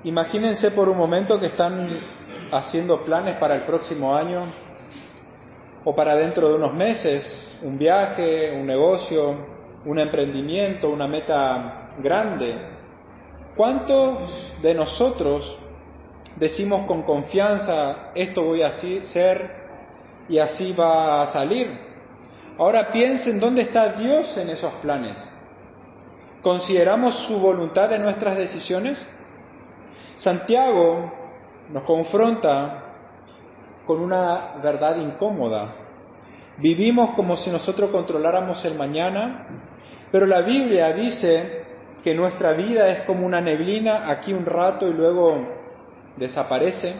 Imagínense por un momento que están haciendo planes para el próximo año o para dentro de unos meses, un viaje, un negocio, un emprendimiento, una meta grande. ¿Cuántos de nosotros decimos con confianza, esto voy a hacer y así va a salir? Ahora piensen dónde está Dios en esos planes. ¿Consideramos su voluntad en nuestras decisiones? Santiago nos confronta con una verdad incómoda. Vivimos como si nosotros controláramos el mañana, pero la Biblia dice que nuestra vida es como una neblina, aquí un rato y luego desaparece.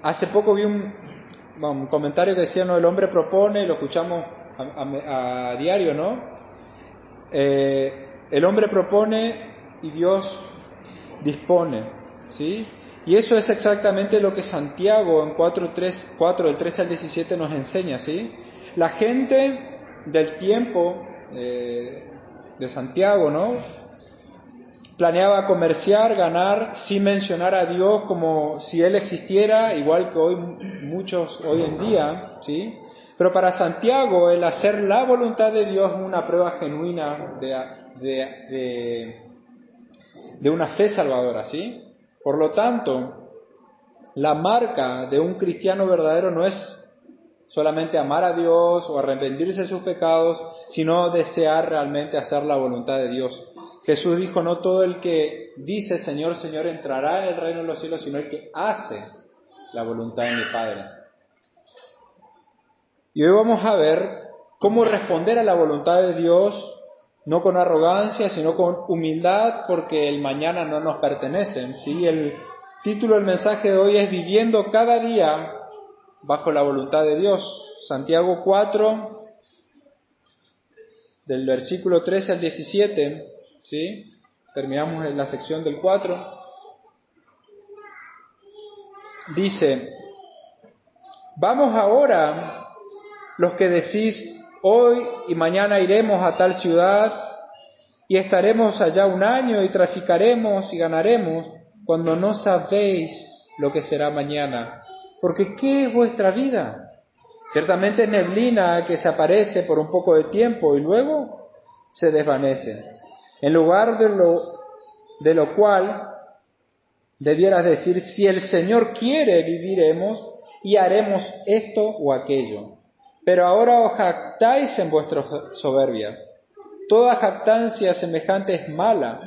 Hace poco vi un comentario que decía, no, el hombre propone, lo escuchamos a diario, ¿no? El hombre propone y Dios dispone, ¿sí? Y eso es exactamente lo que Santiago en 4 del 13 al 17 nos enseña, ¿sí? La gente del tiempo de Santiago, ¿no? Planeaba comerciar, ganar, sin mencionar a Dios como si Él existiera, igual que hoy muchos hoy en día, ¿sí? Pero para Santiago el hacer la voluntad de Dios es una prueba genuina de una fe salvadora, ¿sí? Por lo tanto, la marca de un cristiano verdadero no es solamente amar a Dios o arrepentirse de sus pecados, sino desear realmente hacer la voluntad de Dios. Jesús dijo, no todo el que dice Señor, Señor entrará en el reino de los cielos, sino el que hace la voluntad de mi Padre. Y hoy vamos a ver cómo responder a la voluntad de Dios, no con arrogancia, sino con humildad, porque el mañana no nos pertenece, ¿sí? El título del mensaje de hoy es Viviendo cada día bajo la voluntad de Dios. Santiago 4, del versículo 13 al 17, ¿sí? Terminamos en la sección del 4. Dice, vamos ahora, los que decís, hoy y mañana iremos a tal ciudad y estaremos allá un año y traficaremos y ganaremos, cuando no sabéis lo que será mañana. Porque ¿qué es vuestra vida? Ciertamente es neblina que se aparece por un poco de tiempo y luego se desvanece. En lugar de lo cual debieras decir, si el Señor quiere, viviremos y haremos esto o aquello. Pero ahora os jactáis en vuestras soberbias. Toda jactancia semejante es mala,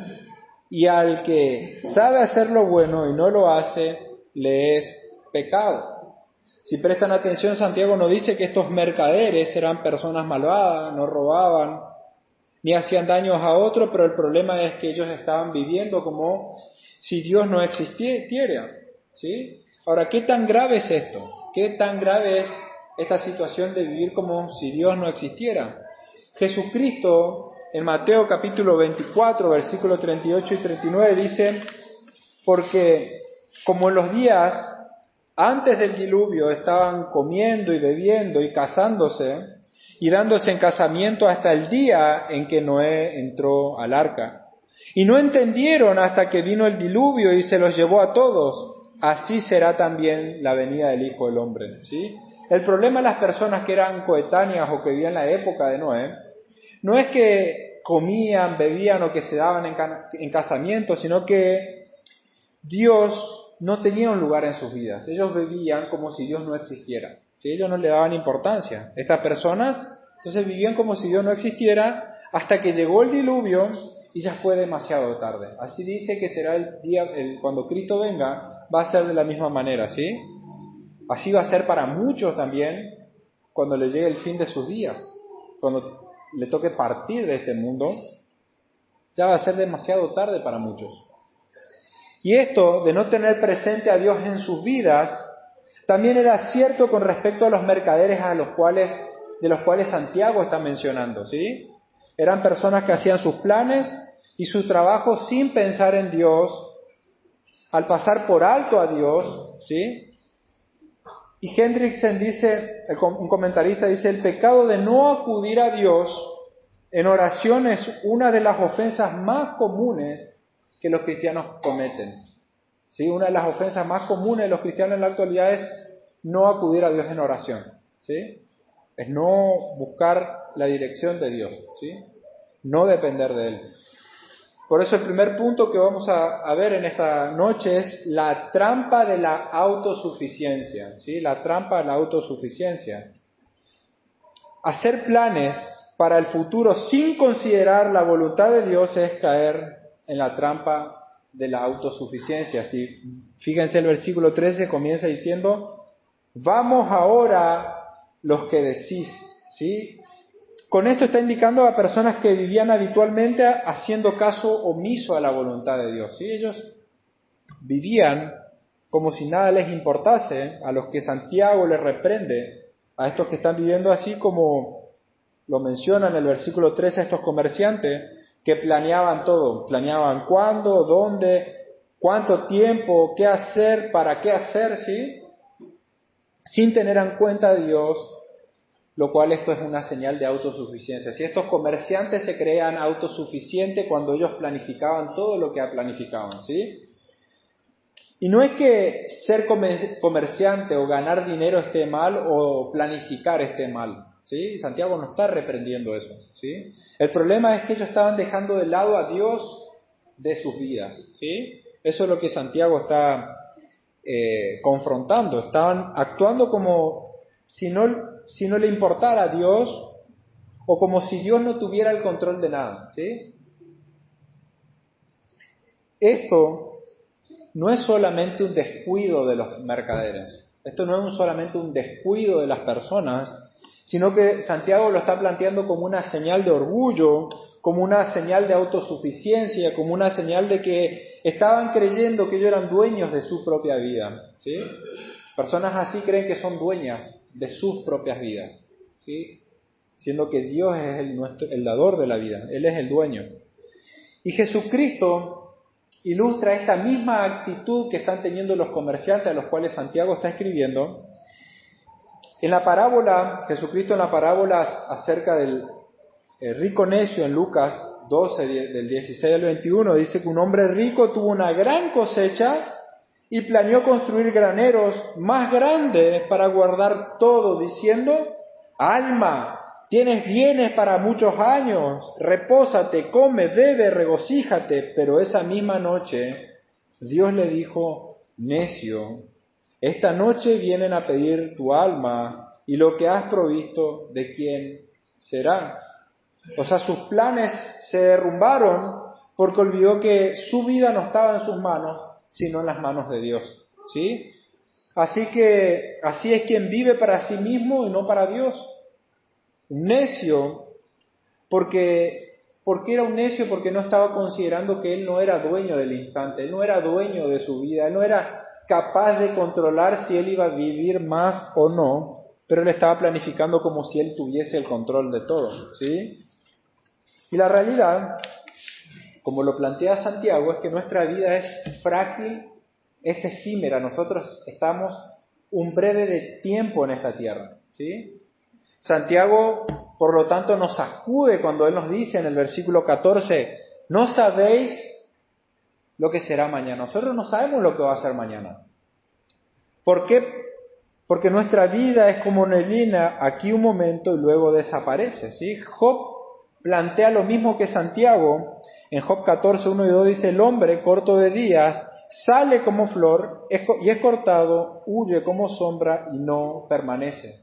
y al que sabe hacer lo bueno y no lo hace, le es pecado. Si prestan atención, Santiago no dice que estos mercaderes eran personas malvadas, no robaban, ni hacían daños a otros, pero el problema es que ellos estaban viviendo como si Dios no existiera, ¿sí? Ahora, ¿qué tan grave es esto? ¿Qué tan grave es esta situación de vivir como si Dios no existiera? Jesucristo, en Mateo capítulo 24, versículos 38 y 39, dice, porque como en los días antes del diluvio estaban comiendo y bebiendo y casándose y dándose en casamiento hasta el día en que Noé entró al arca. Y no entendieron hasta que vino el diluvio y se los llevó a todos. Así será también la venida del Hijo del Hombre, ¿sí? El problema de las personas que eran coetáneas o que vivían en la época de Noé no es que comían, bebían o que se daban en casamiento, sino que Dios no tenía un lugar en sus vidas. Ellos vivían como si Dios no existiera, ¿sí? Ellos no le daban importancia. Estas personas entonces vivían como si Dios no existiera hasta que llegó el diluvio y ya fue demasiado tarde. Así dice que será el día, cuando Cristo venga, va a ser de la misma manera, ¿sí? Así va a ser para muchos también cuando le llegue el fin de sus días, cuando le toque partir de este mundo, ya va a ser demasiado tarde para muchos. Y esto de no tener presente a Dios en sus vidas, también era cierto con respecto a los mercaderes de los cuales Santiago está mencionando, ¿sí? Eran personas que hacían sus planes y su trabajo sin pensar en Dios, al pasar por alto a Dios, ¿sí? Y Hendrickson dice, un comentarista dice, el pecado de no acudir a Dios en oración es una de las ofensas más comunes que los cristianos cometen. ¿Sí? Una de las ofensas más comunes de los cristianos en la actualidad es no acudir a Dios en oración. ¿Sí? Es no buscar la dirección de Dios. ¿Sí? No depender de Él. Por eso el primer punto que vamos a ver en esta noche es la trampa de la autosuficiencia. ¿Sí? La trampa de la autosuficiencia. Hacer planes para el futuro sin considerar la voluntad de Dios es caer en la trampa de la autosuficiencia. ¿Sí? Fíjense, el versículo 13 comienza diciendo, vamos ahora los que decís. ¿Sí? Con esto está indicando a personas que vivían habitualmente haciendo caso omiso a la voluntad de Dios. ¿Sí? Ellos vivían como si nada les importase, a los que Santiago les reprende, a estos que están viviendo así como lo menciona en el versículo 13 a estos comerciantes, que planeaban todo, planeaban cuándo, dónde, cuánto tiempo, qué hacer, para qué hacer, ¿sí? Sin tener en cuenta a Dios, lo cual esto es una señal de autosuficiencia. Si estos comerciantes se creían autosuficientes cuando ellos planificaban todo lo que planificaban, ¿sí? Y no es que ser comerciante o ganar dinero esté mal o planificar esté mal, ¿sí? Santiago no está reprendiendo eso, ¿sí? El problema es que ellos estaban dejando de lado a Dios de sus vidas, ¿sí? Eso es lo que Santiago está confrontando. Estaban actuando como si no le importara a Dios o como si Dios no tuviera el control de nada, ¿sí? Esto no es solamente un descuido de los mercaderes, esto no es solamente un descuido de las personas, sino que Santiago lo está planteando como una señal de orgullo, como una señal de autosuficiencia, como una señal de que estaban creyendo que ellos eran dueños de su propia vida, ¿sí? Personas así creen que son dueñas de sus propias vidas, ¿sí? Siendo que Dios es el dador de la vida, Él es el dueño. Y Jesucristo ilustra esta misma actitud que están teniendo los comerciantes a los cuales Santiago está escribiendo. En la parábola, Jesucristo en la parábola acerca del rico necio en Lucas 12, del 16 al 21, dice que un hombre rico tuvo una gran cosecha y planeó construir graneros más grandes para guardar todo, diciendo, alma, tienes bienes para muchos años, repósate, come, bebe, regocíjate. Pero esa misma noche Dios le dijo, necio, esta noche vienen a pedir tu alma y lo que has provisto, ¿de quién será? O sea, sus planes se derrumbaron porque olvidó que su vida no estaba en sus manos, sino en las manos de Dios, ¿sí? Así es quien vive para sí mismo y no para Dios. Un necio, ¿por qué era un necio? Porque no estaba considerando que él no era dueño del instante, él no era dueño de su vida, él no era capaz de controlar si él iba a vivir más o no, pero él estaba planificando como si él tuviese el control de todo, ¿sí? Y la realidad, como lo plantea Santiago, es que nuestra vida es frágil, es efímera. Nosotros estamos un breve de tiempo en esta tierra, ¿sí? Santiago, por lo tanto, nos sacude cuando él nos dice en el versículo 14, no sabéis lo que será mañana. Nosotros no sabemos lo que va a ser mañana. ¿Por qué? Porque nuestra vida es como neblina, aquí un momento y luego desaparece, ¿sí? Job plantea lo mismo que Santiago. En Job 14, 1 y 2 dice, el hombre corto de días sale como flor y es cortado, huye como sombra y no permanece.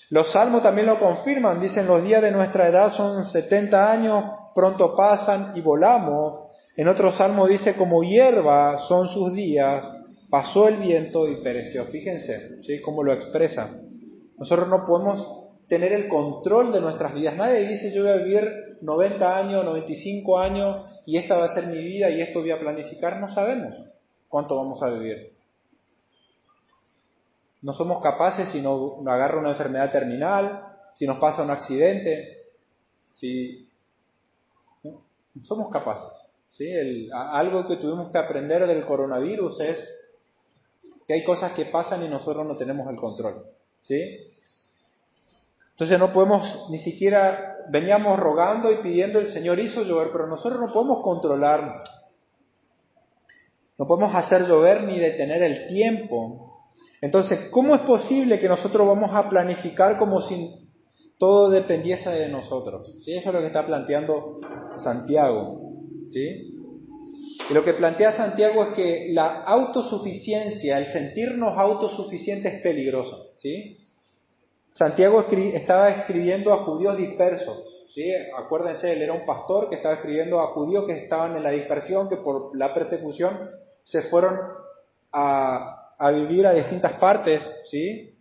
Los salmos también lo confirman, dicen los días de nuestra edad son 70 años, pronto pasan y volamos. En otro salmo dice como hierba son sus días, pasó el viento y pereció. Fíjense, ¿sí? Cómo lo expresa. Nosotros no podemos tener el control de nuestras vidas. Nadie dice yo voy a vivir 90 años, 95 años y esta va a ser mi vida y esto voy a planificar. No sabemos cuánto vamos a vivir. No somos capaces si nos agarra una enfermedad terminal, si nos pasa un accidente, no somos capaces. ¿Sí? Algo que tuvimos que aprender del coronavirus es que hay cosas que pasan y nosotros no tenemos el control. ¿Sí? Entonces no podemos ni siquiera, veníamos rogando y pidiendo, el Señor hizo llover, pero nosotros no podemos controlar No podemos hacer llover ni detener el tiempo. Entonces, ¿cómo es posible que nosotros vamos a planificar como si todo dependiese de nosotros? ¿Sí? Eso es lo que está planteando Santiago. ¿Sí? Y lo que plantea Santiago es que la autosuficiencia, el sentirnos autosuficientes es peligroso. ¿Sí? Santiago estaba escribiendo a judíos dispersos. ¿Sí? Acuérdense, él era un pastor que estaba escribiendo a judíos que estaban en la dispersión, que por la persecución se fueron a vivir a distintas partes, ¿sí?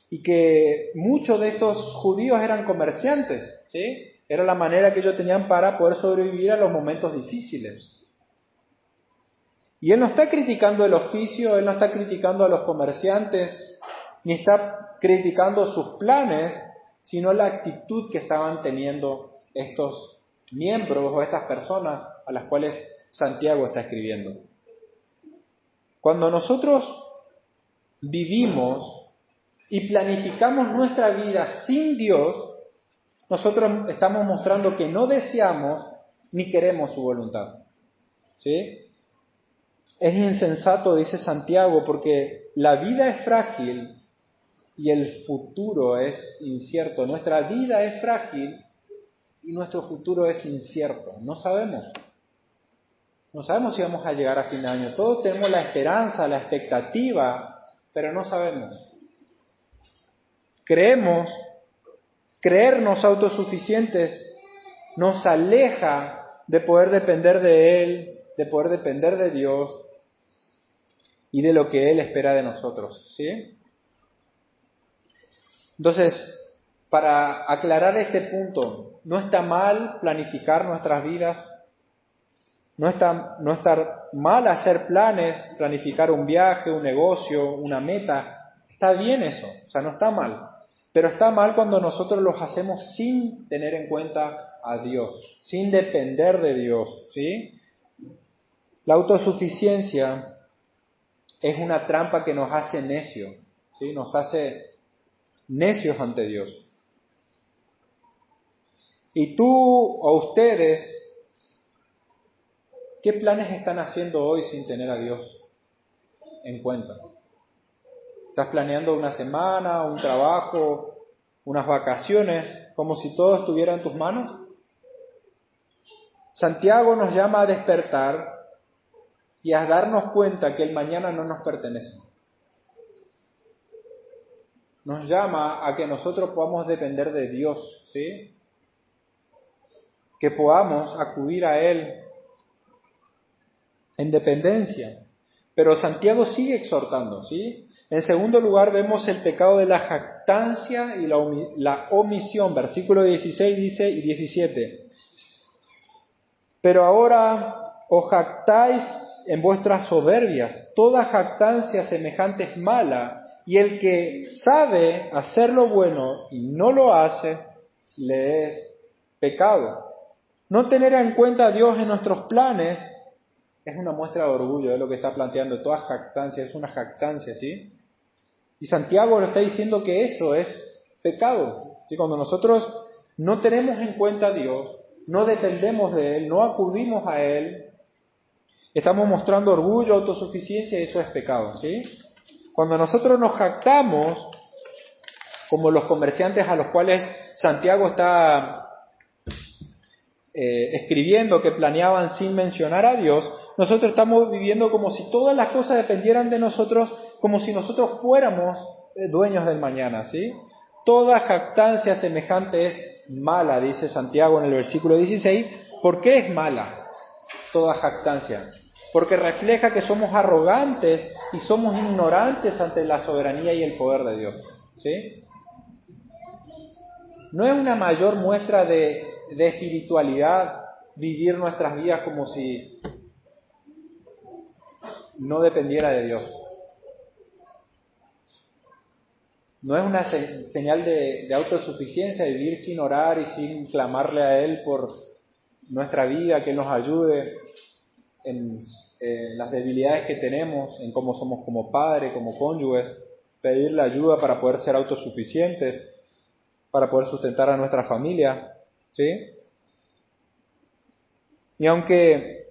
Y que muchos de estos judíos eran comerciantes, ¿sí? Era la manera que ellos tenían para poder sobrevivir a los momentos difíciles. Y él no está criticando el oficio, él no está criticando a los comerciantes, ni está criticando sus planes, sino la actitud que estaban teniendo estos miembros o estas personas a las cuales Santiago está escribiendo. Cuando nosotros vivimos y planificamos nuestra vida sin Dios, nosotros estamos mostrando que no deseamos ni queremos su voluntad. ¿Sí? Es insensato, dice Santiago, porque la vida es frágil y el futuro es incierto. Nuestra vida es frágil y nuestro futuro es incierto. No sabemos. No sabemos si vamos a llegar a fin de año. Todos tenemos la esperanza, la expectativa, pero no sabemos. Creernos autosuficientes nos aleja de poder depender de Él, de poder depender de Dios y de lo que Él espera de nosotros, ¿sí? Entonces, para aclarar este punto, no está mal planificar nuestras vidas. No está mal hacer planes, planificar un viaje, un negocio, una meta. Está bien eso, o sea, no está mal. Pero está mal cuando nosotros los hacemos sin tener en cuenta a Dios, sin depender de Dios, ¿sí? La autosuficiencia es una trampa que nos hace necios, ¿sí? Nos hace necios ante Dios. Y tú o ustedes, ¿qué planes están haciendo hoy sin tener a Dios en cuenta? ¿Estás planeando una semana, un trabajo, unas vacaciones, como si todo estuviera en tus manos? Santiago nos llama a despertar y a darnos cuenta que el mañana no nos pertenece. Nos llama a que nosotros podamos depender de Dios, ¿sí? Que podamos acudir a Él en dependencia. Pero Santiago sigue exhortando, ¿sí? En segundo lugar vemos el pecado de la jactancia y la omisión. Versículo 16 dice y 17. Pero ahora os jactáis en vuestras soberbias. Toda jactancia semejante es mala, y el que sabe hacer lo bueno y no lo hace, le es pecado. No tener en cuenta a Dios en nuestros planes es una muestra de orgullo, es lo que está planteando. Toda jactancia es una jactancia, ¿sí? Y Santiago lo está diciendo que eso es pecado, ¿sí? Cuando nosotros no tenemos en cuenta a Dios, no dependemos de Él, no acudimos a Él, estamos mostrando orgullo, autosuficiencia, y eso es pecado, ¿sí? Cuando nosotros nos jactamos, como los comerciantes a los cuales Santiago está escribiendo que planeaban sin mencionar a Dios, nosotros estamos viviendo como si todas las cosas dependieran de nosotros, como si nosotros fuéramos dueños del mañana, ¿sí? Toda jactancia semejante es mala, dice Santiago en el versículo 16. ¿Por qué es mala toda jactancia? Porque refleja que somos arrogantes y somos ignorantes ante la soberanía y el poder de Dios, ¿sí? ¿No es una mayor muestra de espiritualidad vivir nuestras vidas como si no dependiera de Dios? ¿No es una señal de autosuficiencia vivir sin orar y sin clamarle a Él por nuestra vida, que Él nos ayude en las debilidades que tenemos, en cómo somos como padres, como cónyuges, pedirle ayuda para poder ser autosuficientes, para poder sustentar a nuestra familia, ¿sí? Y aunque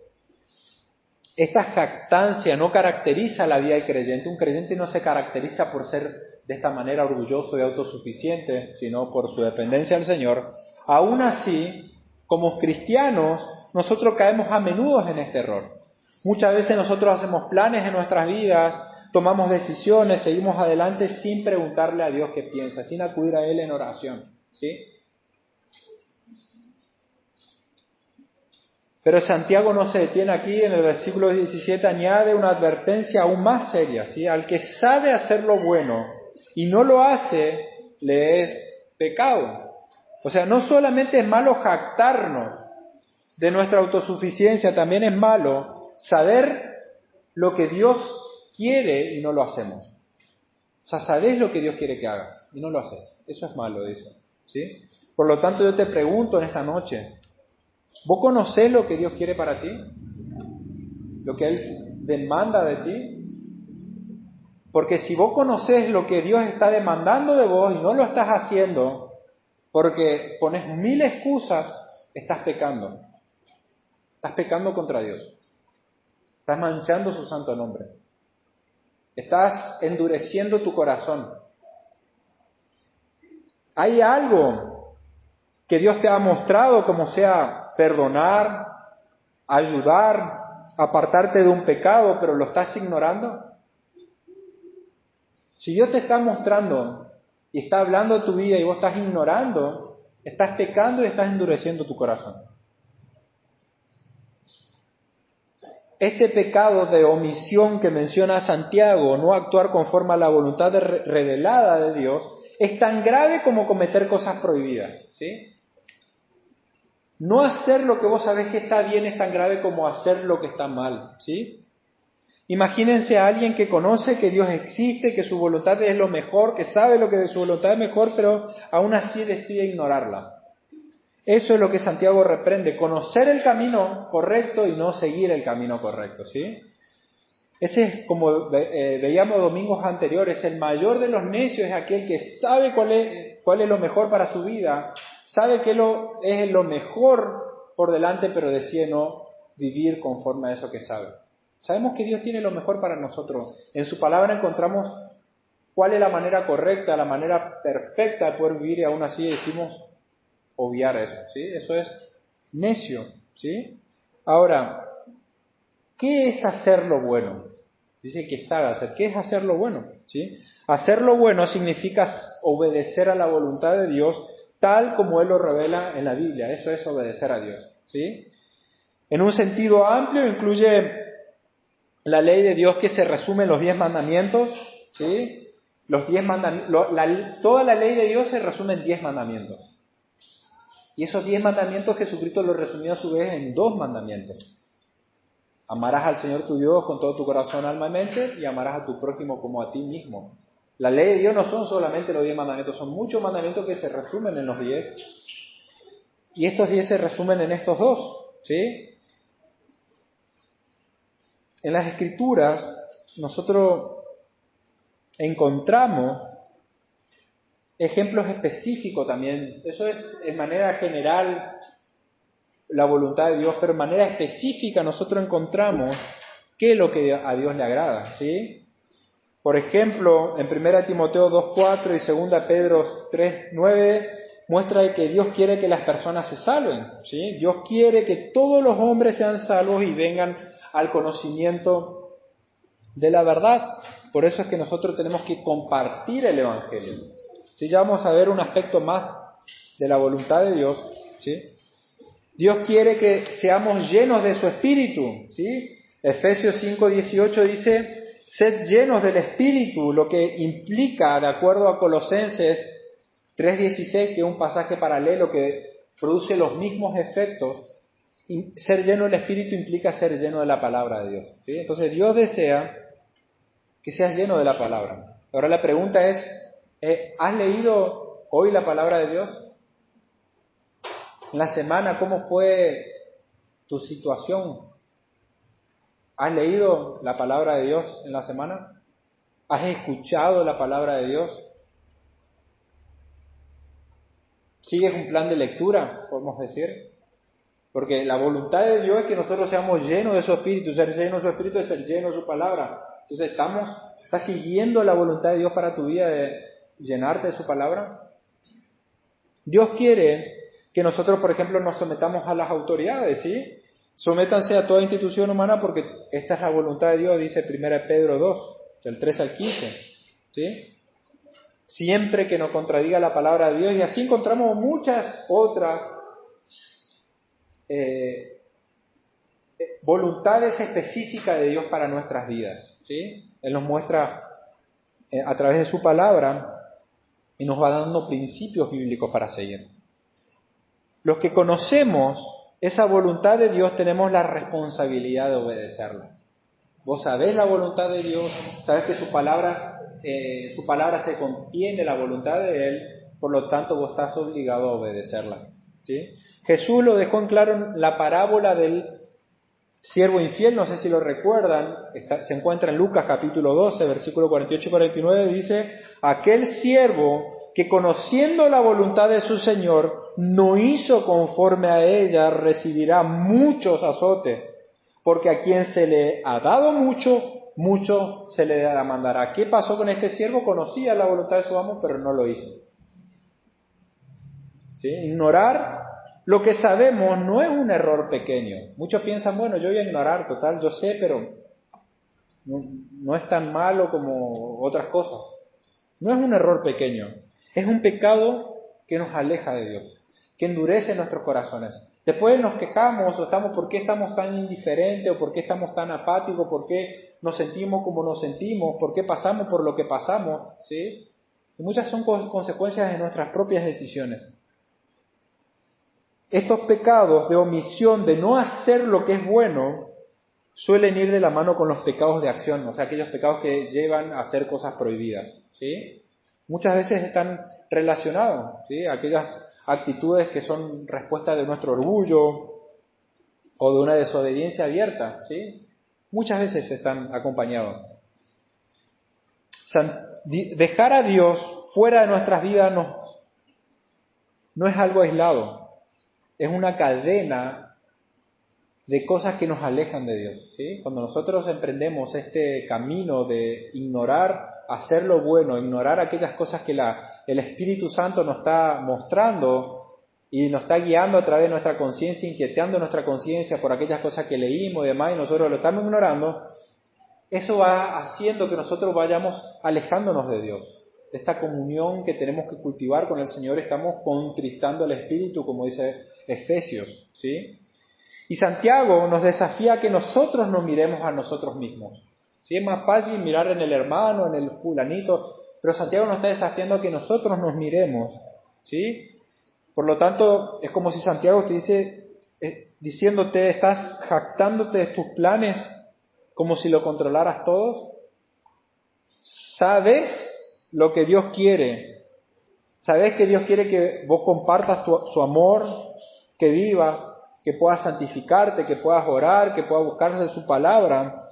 esta jactancia no caracteriza la vida del creyente. Un creyente no se caracteriza por ser de esta manera orgulloso y autosuficiente, sino por su dependencia al Señor. Aún así, como cristianos, nosotros caemos a menudo en este error. Muchas veces nosotros hacemos planes en nuestras vidas, tomamos decisiones, seguimos adelante sin preguntarle a Dios qué piensa, sin acudir a Él en oración, ¿sí? Pero Santiago no se detiene aquí, en el versículo 17 añade una advertencia aún más seria, ¿sí? Al que sabe hacer lo bueno y no lo hace, le es pecado. O sea, no solamente es malo jactarnos de nuestra autosuficiencia, también es malo saber lo que Dios quiere y no lo hacemos. O sea, sabés lo que Dios quiere que hagas y no lo haces. Eso es malo, dice, ¿sí? Por lo tanto, yo te pregunto en esta noche, ¿vos conocés lo que Dios quiere para ti? ¿Lo que Él demanda de ti? Porque si vos conocés lo que Dios está demandando de vos y no lo estás haciendo porque pones 1000 excusas, estás pecando. Estás pecando contra Dios. Estás manchando su santo nombre. Estás endureciendo tu corazón. Hay algo que Dios te ha mostrado, como sea perdonar, ayudar, apartarte de un pecado, pero lo estás ignorando. Si Dios te está mostrando y está hablando de tu vida y vos estás ignorando, estás pecando y estás endureciendo tu corazón. Este pecado de omisión que menciona Santiago, no actuar conforme a la voluntad revelada de Dios, es tan grave como cometer cosas prohibidas, ¿sí? No hacer lo que vos sabés que está bien es tan grave como hacer lo que está mal, ¿sí? Imagínense a alguien que conoce que Dios existe, que su voluntad es lo mejor, que sabe lo que de su voluntad es mejor, pero aún así decide ignorarla. Eso es lo que Santiago reprende, conocer el camino correcto y no seguir el camino correcto, ¿sí? Ese es, como veíamos domingos anteriores, el mayor de los necios es aquel que sabe cuál es lo mejor para su vida, sabe que es lo mejor por delante, pero decide no vivir conforme a eso que sabe. Sabemos que Dios tiene lo mejor para nosotros. En su palabra encontramos cuál es la manera correcta, la manera perfecta de poder vivir y aún así decimos obviar eso, ¿sí? Eso es necio, ¿sí? Ahora, ¿qué es hacer lo bueno? Dice que sabe hacer. ¿Qué es hacer lo bueno? ¿Sí? Hacer lo bueno significa obedecer a la voluntad de Dios tal como Él lo revela en la Biblia. Eso es obedecer a Dios, ¿sí? En un sentido amplio incluye la ley de Dios que se resume en los 10 mandamientos, ¿sí? Los 10 mandamientos, toda la ley de Dios se resume en 10 mandamientos. Y esos 10 mandamientos Jesucristo los resumió a su vez en 2 mandamientos. Amarás al Señor tu Dios con todo tu corazón, alma y mente, y amarás a tu prójimo como a ti mismo. La ley de Dios no son solamente los 10 mandamientos, son muchos mandamientos que se resumen en los 10. Y estos 10 se resumen en estos 2, ¿sí? En las Escrituras nosotros encontramos ejemplos específicos también. Eso es en manera general la voluntad de Dios, pero en manera específica nosotros encontramos qué es lo que a Dios le agrada, ¿sí? Por ejemplo, en 1 Timoteo 2:4 y 2 Pedro 3:9 muestra que Dios quiere que las personas se salven, ¿sí? Dios quiere que todos los hombres sean salvos y vengan al conocimiento de la verdad. Por eso es que nosotros tenemos que compartir el Evangelio. ¿Sí? Ya vamos a ver un aspecto más de la voluntad de Dios, ¿sí? Dios quiere que seamos llenos de su Espíritu, ¿sí? Efesios 5:18 dice, sed llenos del Espíritu, lo que implica, de acuerdo a Colosenses 3:16, que es un pasaje paralelo que produce los mismos efectos. Ser lleno del Espíritu implica ser lleno de la palabra de Dios, ¿sí? Entonces Dios desea que seas lleno de la palabra. Ahora la pregunta es, ¿has leído hoy la palabra de Dios? En la semana, ¿cómo fue tu situación? ¿Has leído la palabra de Dios en la semana? ¿Has escuchado la palabra de Dios? ¿Sigues un plan de lectura, podemos decir? Porque la voluntad de Dios es que nosotros seamos llenos de su Espíritu. Ser llenos de su Espíritu es ser llenos de su palabra. Entonces, ¿estás siguiendo la voluntad de Dios para tu vida de llenarte de su palabra? Dios quiere que nosotros, por ejemplo, nos sometamos a las autoridades, ¿sí? Sométanse a toda institución humana porque esta es la voluntad de Dios, dice 1 Pedro 2, del 3 al 15, ¿sí? Siempre que nos contradiga la palabra de Dios, y así encontramos muchas otras voluntades específicas de Dios para nuestras vidas, ¿sí? Él nos muestra a través de su palabra y nos va dando principios bíblicos para seguir. Los que conocemos esa voluntad de Dios tenemos la responsabilidad de obedecerla. Vos sabés la voluntad de Dios, sabés que su palabra se contiene la voluntad de Él, por lo tanto vos estás obligado a obedecerla, ¿sí? Jesús lo dejó en claro en la parábola del siervo infiel, no sé si lo recuerdan, se encuentra en Lucas capítulo 12, versículo 48 y 49, dice: aquel siervo que conociendo la voluntad de su Señor no hizo conforme a ella, recibirá muchos azotes, porque a quien se le ha dado mucho, mucho se le demandará. ¿Qué pasó con este siervo? Conocía la voluntad de su amo, pero no lo hizo. ¿Sí? Ignorar lo que sabemos no es un error pequeño. Muchos piensan, bueno, yo voy a ignorar, total, yo sé, pero no es tan malo como otras cosas. No es un error pequeño, es un pecado que nos aleja de Dios, que endurece nuestros corazones. Después nos quejamos o ¿por qué estamos tan indiferentes? ¿O por qué estamos tan apáticos? ¿Por qué nos sentimos como nos sentimos? ¿Por qué pasamos por lo que pasamos? ¿Sí? Y muchas son consecuencias de nuestras propias decisiones. Estos pecados de omisión, de no hacer lo que es bueno, suelen ir de la mano con los pecados de acción, o sea, aquellos pecados que llevan a hacer cosas prohibidas, ¿sí? Muchas veces están relacionados, ¿sí? Aquellas actitudes que son respuesta de nuestro orgullo o de una desobediencia abierta, ¿sí? Muchas veces están acompañados. Dejar a Dios fuera de nuestras vidas no es algo aislado. Es una cadena de cosas que nos alejan de Dios, ¿sí? Cuando nosotros emprendemos este camino de ignorar, hacer lo bueno, ignorar aquellas cosas que el Espíritu Santo nos está mostrando y nos está guiando a través de nuestra conciencia, inquietando nuestra conciencia por aquellas cosas que leímos y demás, y nosotros lo estamos ignorando, eso va haciendo que nosotros vayamos alejándonos de Dios. De esta comunión que tenemos que cultivar con el Señor, estamos contristando al Espíritu, como dice Efesios, ¿sí? Y Santiago nos desafía a que nosotros nos miremos a nosotros mismos. ¿Sí? Es más fácil mirar en el hermano, en el fulanito, pero Santiago nos está desafiando a que nosotros nos miremos, ¿sí? Por lo tanto, es como si Santiago te dice, diciéndote, estás jactándote de tus planes como si lo controlaras todos. ¿Sabes lo que Dios quiere? ¿Sabes que Dios quiere que vos compartas su amor, que vivas, que puedas santificarte, que puedas orar, que puedas buscar de su palabra,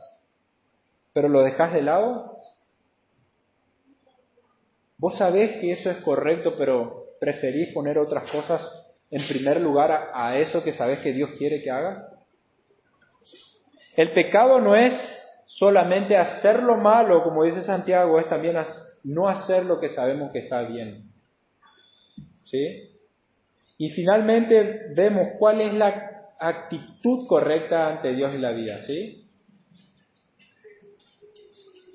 pero lo dejas de lado? ¿Vos sabés que eso es correcto, pero preferís poner otras cosas en primer lugar a eso que sabés que Dios quiere que hagas? El pecado no es solamente hacer lo malo, como dice Santiago, es también no hacer lo que sabemos que está bien. ¿Sí? Y finalmente vemos cuál es la actitud correcta ante Dios y la vida, ¿sí?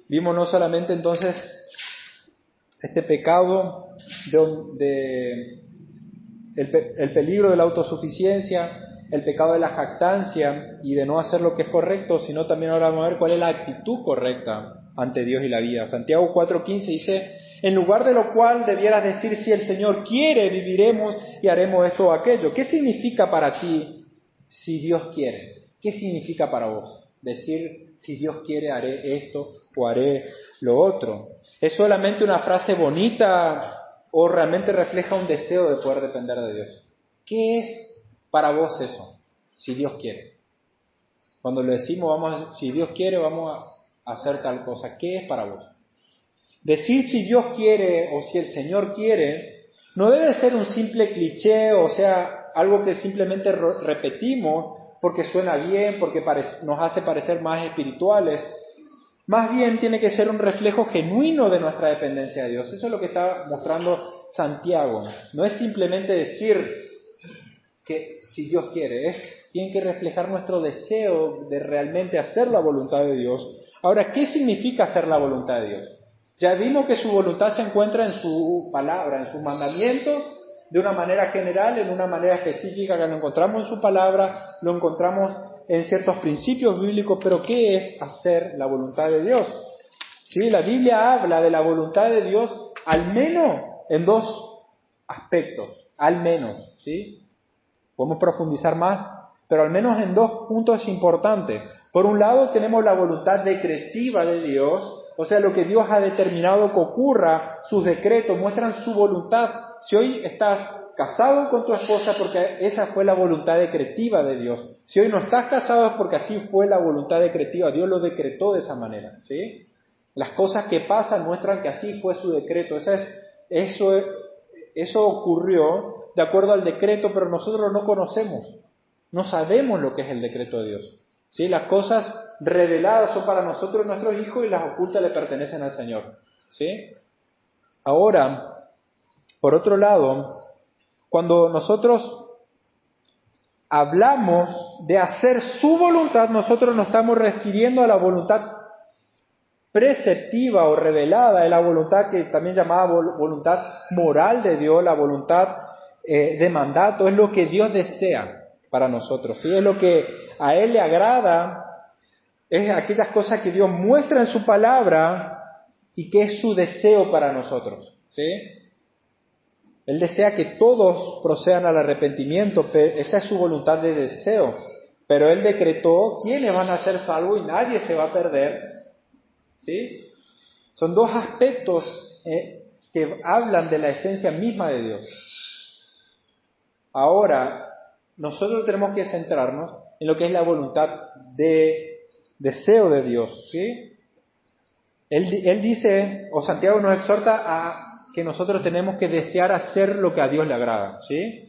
Vimos no solamente entonces este pecado el peligro de la autosuficiencia, el pecado de la jactancia y de no hacer lo que es correcto, sino también ahora vamos a ver cuál es la actitud correcta ante Dios y la vida. Santiago 4:15 dice: en lugar de lo cual debieras decir, si el Señor quiere, viviremos y haremos esto o aquello. ¿Qué significa para ti si Dios quiere? ¿Qué significa para vos decir, si Dios quiere, haré esto o haré lo otro? ¿Es solamente una frase bonita o realmente refleja un deseo de poder depender de Dios? ¿Qué es para vos eso, si Dios quiere? Cuando lo decimos, si Dios quiere, vamos a hacer tal cosa. ¿Qué es para vos? Decir si Dios quiere o si el Señor quiere no debe ser un simple cliché, o sea, algo que simplemente repetimos porque suena bien, porque nos hace parecer más espirituales. Más bien tiene que ser un reflejo genuino de nuestra dependencia de Dios. Eso es lo que está mostrando Santiago. No es simplemente decir que si Dios quiere, tiene que reflejar nuestro deseo de realmente hacer la voluntad de Dios. Ahora, ¿qué significa hacer la voluntad de Dios? Ya vimos que su voluntad se encuentra en su palabra, en sus mandamientos, de una manera general, en una manera específica, que lo encontramos en su palabra, lo encontramos en ciertos principios bíblicos, pero ¿qué es hacer la voluntad de Dios? ¿Sí? La Biblia habla de la voluntad de Dios al menos en dos aspectos, al menos, ¿sí? Podemos profundizar más, pero al menos en dos puntos importantes. Por un lado tenemos la voluntad decretiva de Dios, o sea, lo que Dios ha determinado que ocurra, sus decretos muestran su voluntad. Si hoy estás casado con tu esposa, porque esa fue la voluntad decretiva de Dios. Si hoy no estás casado es porque así fue la voluntad decretiva, Dios lo decretó de esa manera, ¿sí? Las cosas que pasan muestran que así fue su decreto. Eso ocurrió de acuerdo al decreto, pero nosotros no conocemos, no sabemos lo que es el decreto de Dios. ¿Sí? Las cosas reveladas son para nosotros nuestros hijos y las ocultas le pertenecen al Señor. ¿Sí? Ahora, por otro lado, cuando nosotros hablamos de hacer su voluntad, nosotros nos estamos refiriendo a la voluntad preceptiva o revelada, es la voluntad que también llamada voluntad moral de Dios, la voluntad de mandato, es lo que Dios desea para nosotros, ¿sí? Es lo que a Él le agrada, es aquellas cosas que Dios muestra en su palabra y que es su deseo para nosotros, ¿sí? Él desea que todos procedan al arrepentimiento, esa es su voluntad de deseo, pero Él decretó quiénes van a ser salvos y nadie se va a perder, ¿sí? Son dos aspectos que hablan de la esencia misma de Dios. Ahora, nosotros tenemos que centrarnos en lo que es la voluntad de deseo de Dios, ¿sí? Él dice, o Santiago nos exhorta a que nosotros tenemos que desear hacer lo que a Dios le agrada, ¿sí?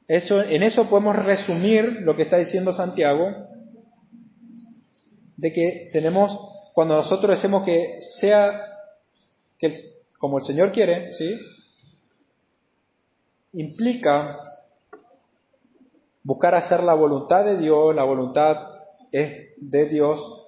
En eso podemos resumir lo que está diciendo Santiago, de que tenemos, cuando nosotros decimos que sea como el Señor quiere, ¿sí? Implica buscar hacer la voluntad de Dios. La voluntad de Dios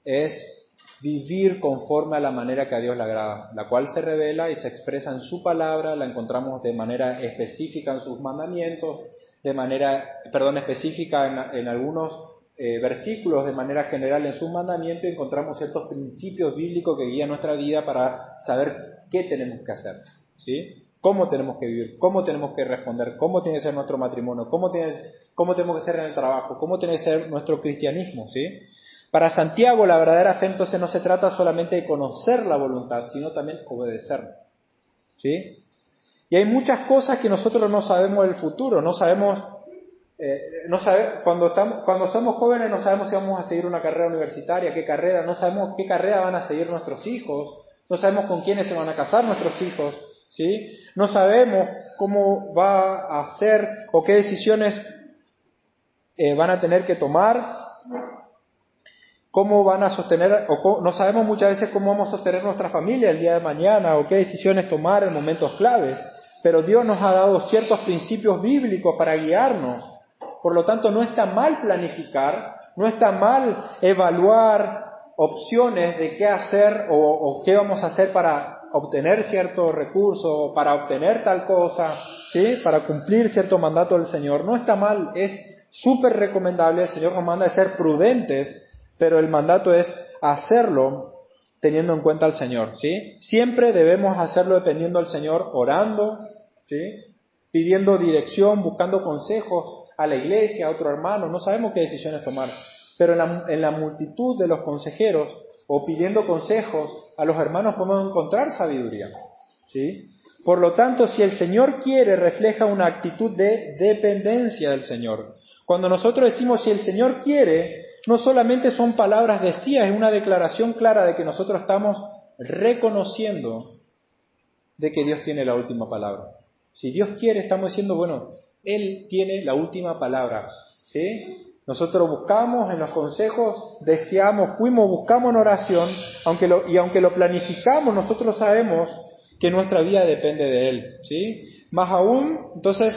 es vivir conforme a la manera que a Dios le agrada, la cual se revela y se expresa en su palabra, la encontramos de manera específica en sus mandamientos, específica en algunos versículos, de manera general en sus mandamientos, y encontramos ciertos principios bíblicos que guían nuestra vida para saber qué tenemos que hacer, ¿sí? Cómo tenemos que vivir, cómo tenemos que responder, cómo tiene que ser nuestro matrimonio, cómo tenemos que ser en el trabajo, cómo tiene que ser nuestro cristianismo, ¿sí? Para Santiago, la verdadera fe entonces no se trata solamente de conocer la voluntad, sino también obedecerla, ¿sí? Y hay muchas cosas que nosotros no sabemos del futuro, cuando somos jóvenes no sabemos si vamos a seguir una carrera universitaria, qué carrera, no sabemos qué carrera van a seguir nuestros hijos, no sabemos con quiénes se van a casar nuestros hijos, ¿sí? No sabemos cómo va a ser o qué decisiones van a tener que tomar, cómo van a sostener, no sabemos muchas veces cómo vamos a sostener nuestra familia el día de mañana o qué decisiones tomar en momentos claves, pero Dios nos ha dado ciertos principios bíblicos para guiarnos. Por lo tanto, no está mal planificar, no está mal evaluar opciones de qué hacer o qué vamos a hacer para obtener cierto recurso, para obtener tal cosa, ¿sí? Para cumplir cierto mandato del Señor. No está mal, es súper recomendable. El Señor nos manda a ser prudentes, pero el mandato es hacerlo teniendo en cuenta al Señor, ¿sí? Siempre debemos hacerlo dependiendo del Señor, orando, ¿sí? Pidiendo dirección, buscando consejos a la iglesia, a otro hermano, no sabemos qué decisiones tomar, pero en la multitud de los consejeros o pidiendo consejos a los hermanos podemos encontrar sabiduría, ¿sí? Por lo tanto, si el Señor quiere, refleja una actitud de dependencia del Señor. Cuando nosotros decimos si el Señor quiere, no solamente son palabras vacías, es una declaración clara de que nosotros estamos reconociendo de que Dios tiene la última palabra. Si Dios quiere, estamos diciendo, bueno, Él tiene la última palabra, ¿sí? Nosotros buscamos en los consejos, deseamos, fuimos, buscamos en oración, aunque lo planificamos, nosotros sabemos que nuestra vida depende de Él, ¿sí? Más aún, entonces,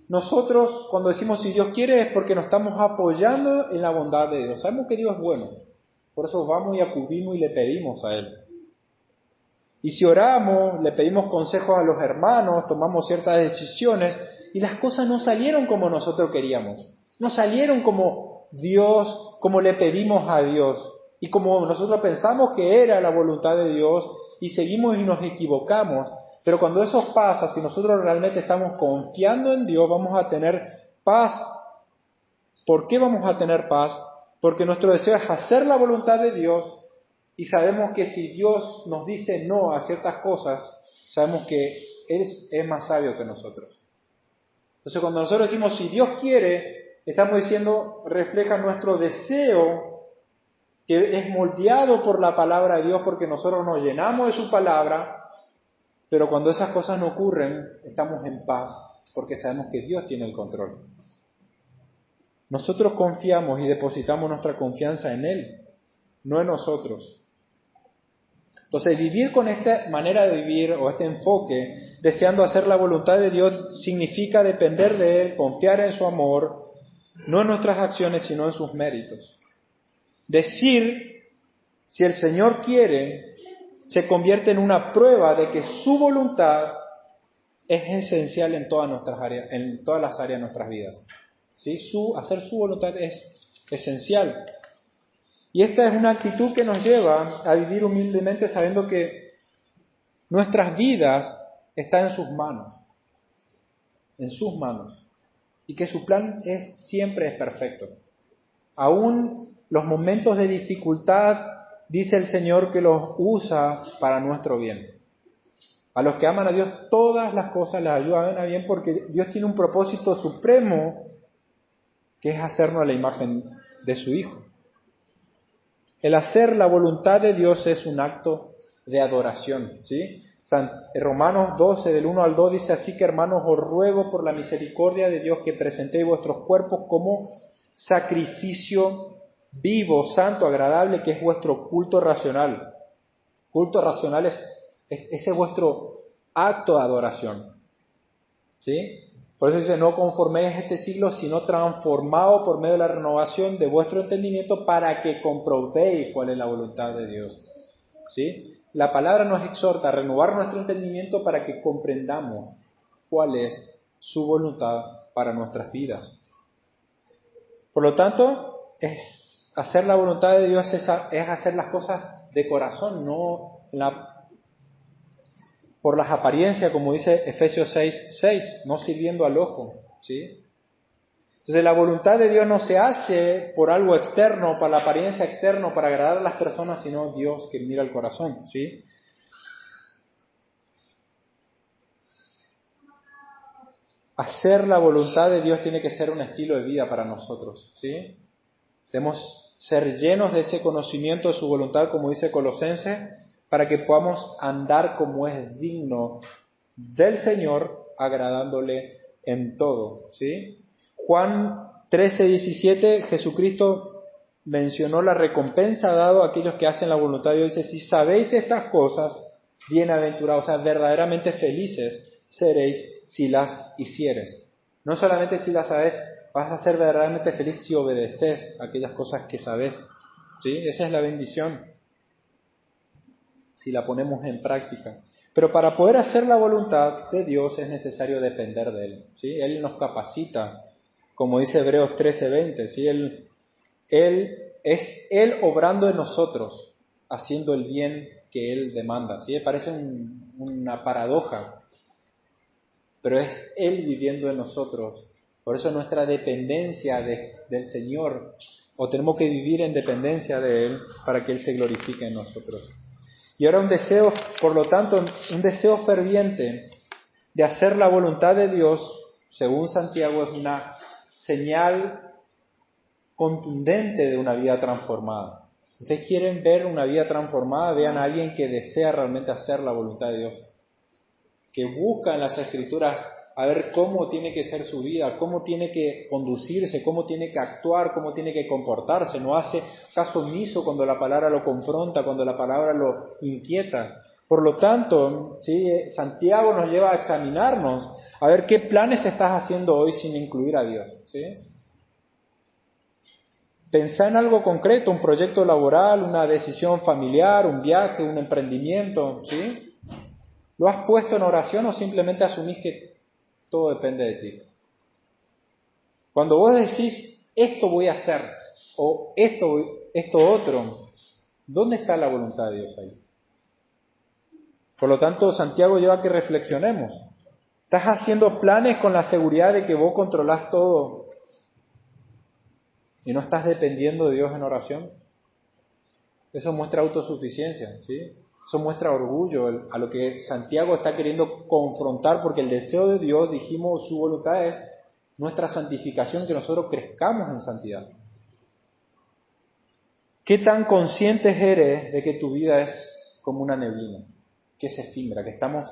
nosotros cuando decimos si Dios quiere es porque nos estamos apoyando en la bondad de Dios. Sabemos que Dios es bueno, por eso vamos y acudimos y le pedimos a Él. Y si oramos, le pedimos consejos a los hermanos, tomamos ciertas decisiones y las cosas no salieron como nosotros queríamos. No salieron como Dios, como le pedimos a Dios y como nosotros pensamos que era la voluntad de Dios y seguimos y nos equivocamos. Pero cuando eso pasa, si nosotros realmente estamos confiando en Dios, vamos a tener paz. ¿Por qué vamos a tener paz? Porque nuestro deseo es hacer la voluntad de Dios y sabemos que si Dios nos dice no a ciertas cosas, sabemos que Él es más sabio que nosotros. Entonces cuando nosotros decimos si Dios quiere, estamos diciendo, refleja nuestro deseo que es moldeado por la palabra de Dios porque nosotros nos llenamos de su palabra, pero cuando esas cosas no ocurren, estamos en paz porque sabemos que Dios tiene el control. Nosotros confiamos y depositamos nuestra confianza en Él, no en nosotros. Entonces, vivir con esta manera de vivir o este enfoque, deseando hacer la voluntad de Dios, significa depender de Él, confiar en su amor, no en nuestras acciones, sino en sus méritos. Decir, si el Señor quiere, se convierte en una prueba de que su voluntad es esencial en todas nuestras áreas, en todas las áreas de nuestras vidas. ¿Sí? Hacer su voluntad es esencial. Y esta es una actitud que nos lleva a vivir humildemente sabiendo que nuestras vidas están en sus manos, y que su plan siempre es perfecto. Aún los momentos de dificultad, dice el Señor que los usa para nuestro bien. A los que aman a Dios, todas las cosas les ayudan a bien porque Dios tiene un propósito supremo que es hacernos a la imagen de su Hijo. El hacer la voluntad de Dios es un acto de adoración, ¿sí? Romanos 12, del 1 al 2 dice, así que hermanos, os ruego por la misericordia de Dios que presentéis vuestros cuerpos como sacrificio vivo, santo, agradable, que es vuestro culto racional. Culto racional ese es vuestro acto de adoración, ¿sí? Por eso dice, no conforméis a este siglo, sino transformado por medio de la renovación de vuestro entendimiento para que comprobéis cuál es la voluntad de Dios. ¿Sí? La palabra nos exhorta a renovar nuestro entendimiento para que comprendamos cuál es su voluntad para nuestras vidas. Por lo tanto, hacer la voluntad de Dios es hacer las cosas de corazón, no por las apariencias, como dice Efesios 6:6, no sirviendo al ojo, ¿sí? Entonces la voluntad de Dios no se hace por algo externo, para la apariencia externa, para agradar a las personas, sino Dios que mira el corazón, ¿sí? Hacer la voluntad de Dios tiene que ser un estilo de vida para nosotros, ¿sí? Debemos ser llenos de ese conocimiento de su voluntad, como dice Colosenses, para que podamos andar como es digno del Señor, agradándole en todo, ¿sí? Juan 13:17, Jesucristo mencionó la recompensa dada a aquellos que hacen la voluntad de Dios. Dice, si sabéis estas cosas, bienaventurados, o sea, verdaderamente felices seréis si las hicieres. No solamente si las sabes, vas a ser verdaderamente feliz si obedeces aquellas cosas que sabes, ¿sí? Esa es la bendición, si la ponemos en práctica. Pero para poder hacer la voluntad de Dios es necesario depender de Él, ¿sí? Él nos capacita, como dice Hebreos 13:20, ¿sí? Él obrando en nosotros, haciendo el bien que Él demanda, ¿sí? Parece una paradoja, pero es Él viviendo en nosotros. Por eso nuestra dependencia del Señor, o tenemos que vivir en dependencia de Él para que Él se glorifique en nosotros. Y ahora por lo tanto, un deseo ferviente de hacer la voluntad de Dios, según Santiago, es una señal contundente de una vida transformada. Ustedes quieren ver una vida transformada, vean a alguien que desea realmente hacer la voluntad de Dios, que busca en las Escrituras a ver cómo tiene que ser su vida, cómo tiene que conducirse, cómo tiene que actuar, cómo tiene que comportarse. No hace caso omiso cuando la palabra lo confronta, cuando la palabra lo inquieta. Por lo tanto, ¿sí? Santiago nos lleva a examinarnos, a ver qué planes estás haciendo hoy sin incluir a Dios, ¿sí? Pensá en algo concreto, un proyecto laboral, una decisión familiar, un viaje, un emprendimiento, ¿sí? ¿Lo has puesto en oración o simplemente asumís que todo depende de ti? Cuando vos decís, esto voy a hacer, o esto otro, ¿dónde está la voluntad de Dios ahí? Por lo tanto, Santiago lleva a que reflexionemos. ¿Estás haciendo planes con la seguridad de que vos controlás todo y no estás dependiendo de Dios en oración? Eso muestra autosuficiencia, ¿sí? Eso muestra orgullo, a lo que Santiago está queriendo confrontar, porque el deseo de Dios, dijimos, su voluntad es nuestra santificación, que nosotros crezcamos en santidad. ¿Qué tan conscientes eres de que tu vida es como una neblina, que es efímera, que estamos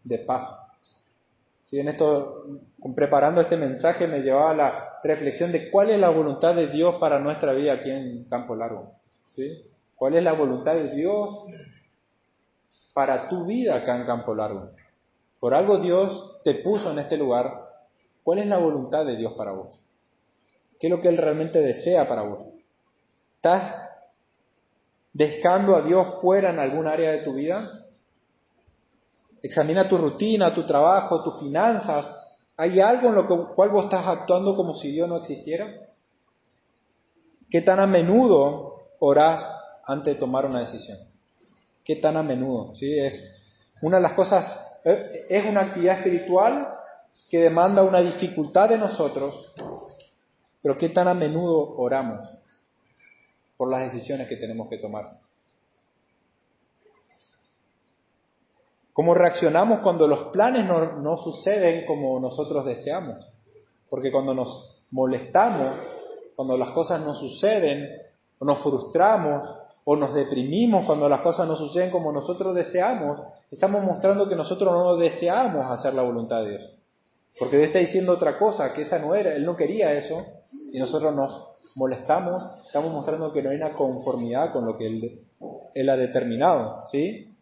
de paso? Sí, en esto, preparando este mensaje, me llevaba a la reflexión de cuál es la voluntad de Dios para nuestra vida aquí en Campo Largo, ¿sí? ¿Cuál es la voluntad de Dios para tu vida acá en Campo Largo? Por algo Dios te puso en este lugar. ¿Cuál es la voluntad de Dios para vos? ¿Qué es lo que Él realmente desea para vos? ¿Estás dejando a Dios fuera en algún área de tu vida? Examina tu rutina, tu trabajo, tus finanzas. ¿Hay algo en lo cual vos estás actuando como si Dios no existiera? ¿Qué tan a menudo orás antes de tomar una decisión? ¿Qué tan a menudo? ¿Sí? Es una de las cosas, es una actividad espiritual que demanda una dificultad de nosotros, pero ¿qué tan a menudo oramos por las decisiones que tenemos que tomar? ¿Cómo reaccionamos cuando los planes no suceden como nosotros deseamos? Porque cuando nos molestamos, cuando las cosas no suceden, o nos frustramos, o nos deprimimos cuando las cosas no suceden como nosotros deseamos, estamos mostrando que nosotros no deseamos hacer la voluntad de Dios. Porque Dios está diciendo otra cosa, que esa no era, Él no quería eso, y nosotros nos molestamos, estamos mostrando que no hay una conformidad con lo que Él ha determinado, ¿sí?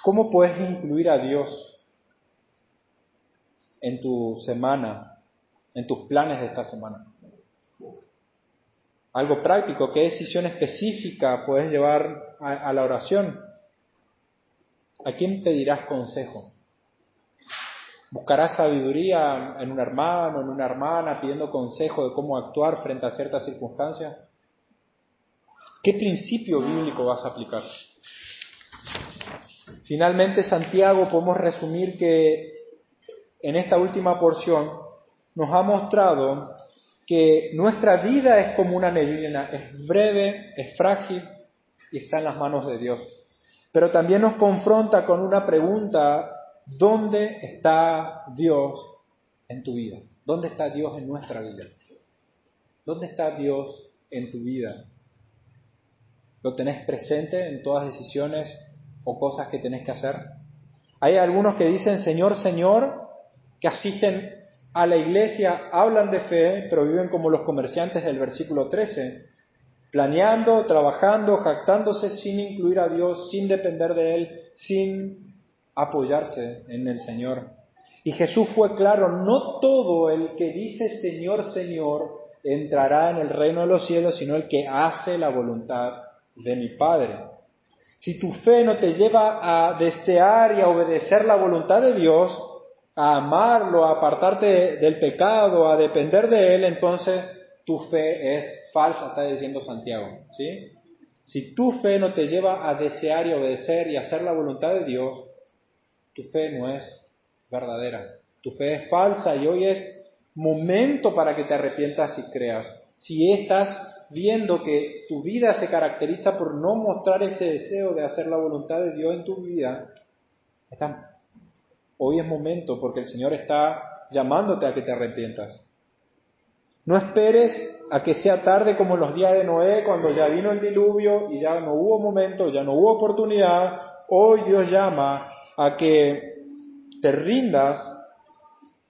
¿Cómo puedes incluir a Dios en tu semana, en tus planes de esta semana? Algo práctico, ¿qué decisión específica puedes llevar a la oración? ¿A quién pedirás consejo? ¿Buscarás sabiduría en un hermano, en una hermana, pidiendo consejo de cómo actuar frente a ciertas circunstancias? ¿Qué principio bíblico vas a aplicar? Finalmente, Santiago, podemos resumir que en esta última porción nos ha mostrado que nuestra vida es como una neblina, es breve, es frágil y está en las manos de Dios. Pero también nos confronta con una pregunta: ¿dónde está Dios en tu vida? ¿Dónde está Dios en nuestra vida? ¿Dónde está Dios en tu vida? ¿Lo tenés presente en todas las decisiones o cosas que tenés que hacer? Hay algunos que dicen Señor, Señor, que asisten a la iglesia, hablan de fe, pero viven como los comerciantes del versículo 13, planeando, trabajando, jactándose sin incluir a Dios, sin depender de Él, sin apoyarse en el Señor. Y Jesús fue claro: no todo el que dice Señor, Señor entrará en el reino de los cielos, sino el que hace la voluntad de mi Padre. Si tu fe no te lleva a desear y a obedecer la voluntad de Dios, a amarlo, a apartarte del pecado, a depender de Él, entonces tu fe es falsa, está diciendo Santiago, ¿sí? Si tu fe no te lleva a desear y obedecer y hacer la voluntad de Dios, tu fe no es verdadera. Tu fe es falsa y hoy es momento para que te arrepientas y creas. Si estás viendo que tu vida se caracteriza por no mostrar ese deseo de hacer la voluntad de Dios en tu vida, hoy es momento, porque el Señor está llamándote a que te arrepientas. No esperes a que sea tarde como en los días de Noé, cuando ya vino el diluvio y ya no hubo momento, ya no hubo oportunidad, hoy Dios llama a que te rindas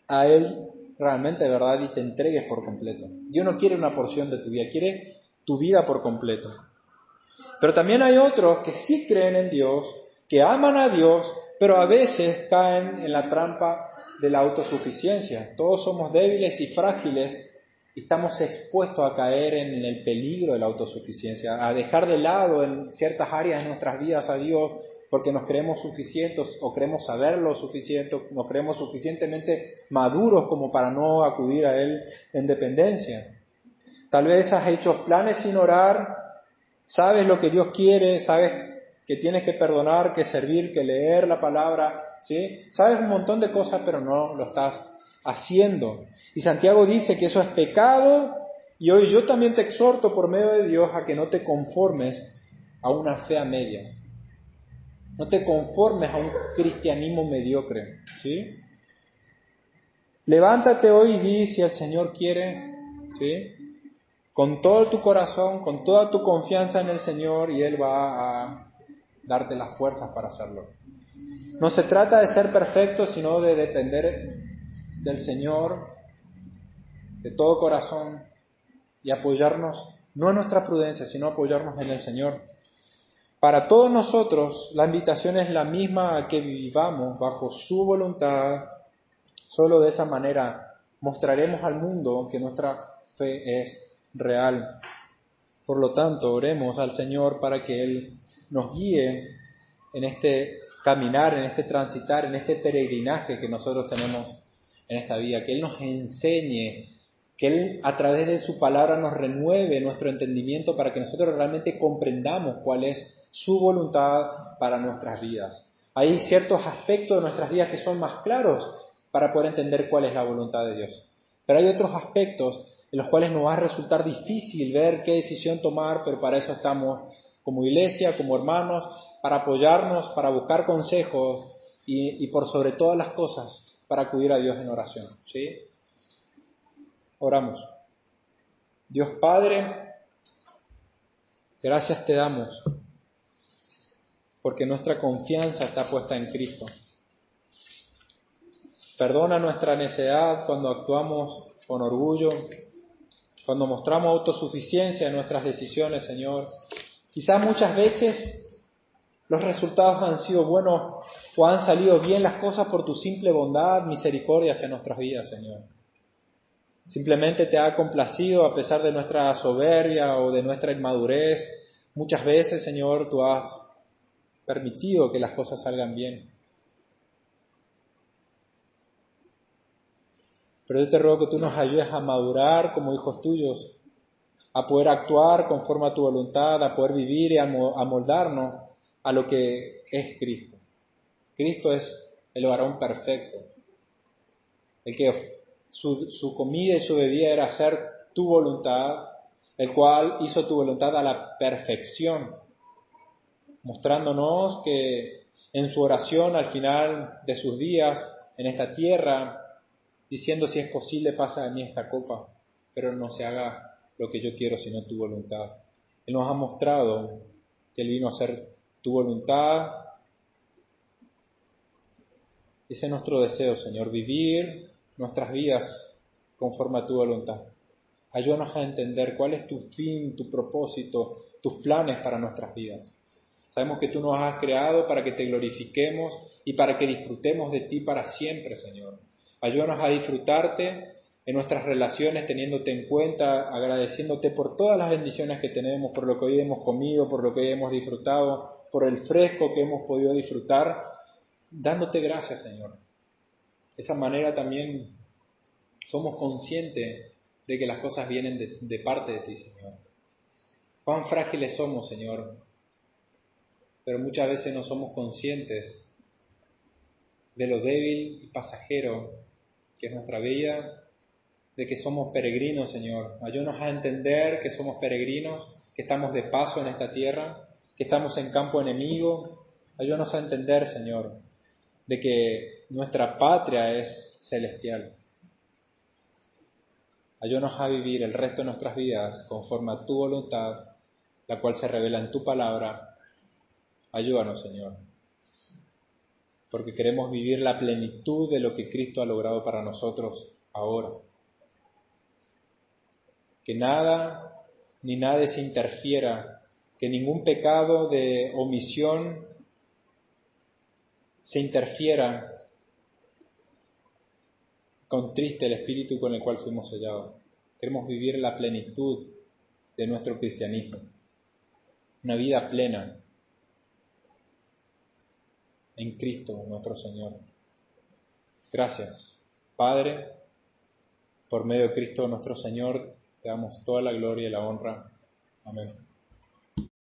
a Él realmente, de verdad, y te entregues por completo. Dios no quiere una porción de tu vida, quiere tu vida por completo. Pero también hay otros que sí creen en Dios, que aman a Dios, pero a veces caen en la trampa de la autosuficiencia. Todos somos débiles y frágiles y estamos expuestos a caer en el peligro de la autosuficiencia, a dejar de lado en ciertas áreas de nuestras vidas a Dios porque nos creemos suficientes o creemos saber lo suficiente, nos creemos suficientemente maduros como para no acudir a Él en dependencia. Tal vez has hecho planes sin orar, sabes lo que Dios quiere, sabes que tienes que perdonar, que servir, que leer la palabra, ¿sí? Sabes un montón de cosas, pero no lo estás haciendo. Y Santiago dice que eso es pecado, y hoy yo también te exhorto por medio de Dios a que no te conformes a una fe a medias. No te conformes a un cristianismo mediocre, ¿sí? Levántate hoy y di si el Señor quiere, ¿sí? Con todo tu corazón, con toda tu confianza en el Señor, y Él va a darte las fuerzas para hacerlo. No se trata de ser perfecto, sino de depender del Señor de todo corazón y apoyarnos, no en nuestra prudencia, sino apoyarnos en el Señor. Para todos nosotros, la invitación es la misma a que vivamos bajo su voluntad. Solo de esa manera mostraremos al mundo que nuestra fe es real. Por lo tanto, oremos al Señor para que Él nos guíe en este caminar, en este transitar, en este peregrinaje que nosotros tenemos en esta vida, que Él nos enseñe, que Él a través de su palabra nos renueve nuestro entendimiento para que nosotros realmente comprendamos cuál es su voluntad para nuestras vidas. Hay ciertos aspectos de nuestras vidas que son más claros para poder entender cuál es la voluntad de Dios. Pero hay otros aspectos en los cuales nos va a resultar difícil ver qué decisión tomar, pero para eso estamos como iglesia, como hermanos, para apoyarnos, para buscar consejos y por sobre todas las cosas, para acudir a Dios en oración, ¿sí? Oramos. Dios Padre, gracias te damos, porque nuestra confianza está puesta en Cristo. Perdona nuestra necedad cuando actuamos con orgullo, cuando mostramos autosuficiencia en nuestras decisiones, Señor. Quizás muchas veces los resultados han sido buenos o han salido bien las cosas por tu simple bondad, misericordia hacia nuestras vidas, Señor. Simplemente te ha complacido a pesar de nuestra soberbia o de nuestra inmadurez. Muchas veces, Señor, tú has permitido que las cosas salgan bien. Pero yo te ruego que tú nos ayudes a madurar como hijos tuyos, a poder actuar conforme a tu voluntad, a poder vivir y a moldarnos a lo que es Cristo. Cristo es el varón perfecto, el que su comida y su bebida era hacer tu voluntad, el cual hizo tu voluntad a la perfección, mostrándonos que en su oración al final de sus días en esta tierra, diciendo si es posible pasa de mí esta copa, pero no se haga lo que yo quiero sino tu voluntad. Él nos ha mostrado que Él vino a hacer tu voluntad. Ese es nuestro deseo, Señor, vivir nuestras vidas conforme a tu voluntad. Ayúdanos a entender cuál es tu fin, tu propósito, tus planes para nuestras vidas. Sabemos que tú nos has creado para que te glorifiquemos y para que disfrutemos de ti para siempre, Señor. Ayúdanos a disfrutarte en nuestras relaciones, teniéndote en cuenta, agradeciéndote por todas las bendiciones que tenemos, por lo que hoy hemos comido, por lo que hoy hemos disfrutado, por el fresco que hemos podido disfrutar, dándote gracias, Señor. De esa manera también somos conscientes de que las cosas vienen de parte de ti, Señor. Cuán frágiles somos, Señor, pero muchas veces no somos conscientes de lo débil y pasajero que es nuestra vida, de que somos peregrinos, Señor. Ayúdanos a entender que somos peregrinos, que estamos de paso en esta tierra, que estamos en campo enemigo. Ayúdanos a entender, Señor, de que nuestra patria es celestial. Ayúdanos a vivir el resto de nuestras vidas conforme a tu voluntad, la cual se revela en tu palabra. Ayúdanos, Señor. porque queremos vivir la plenitud de lo que Cristo ha logrado para nosotros ahora. Que nada ni nadie se interfiera, que ningún pecado de omisión se interfiera, contriste el espíritu con el cual fuimos sellados. Queremos vivir la plenitud de nuestro cristianismo, una vida plena en Cristo nuestro Señor. Gracias, Padre, por medio de Cristo nuestro Señor, te damos toda la gloria y la honra. Amén.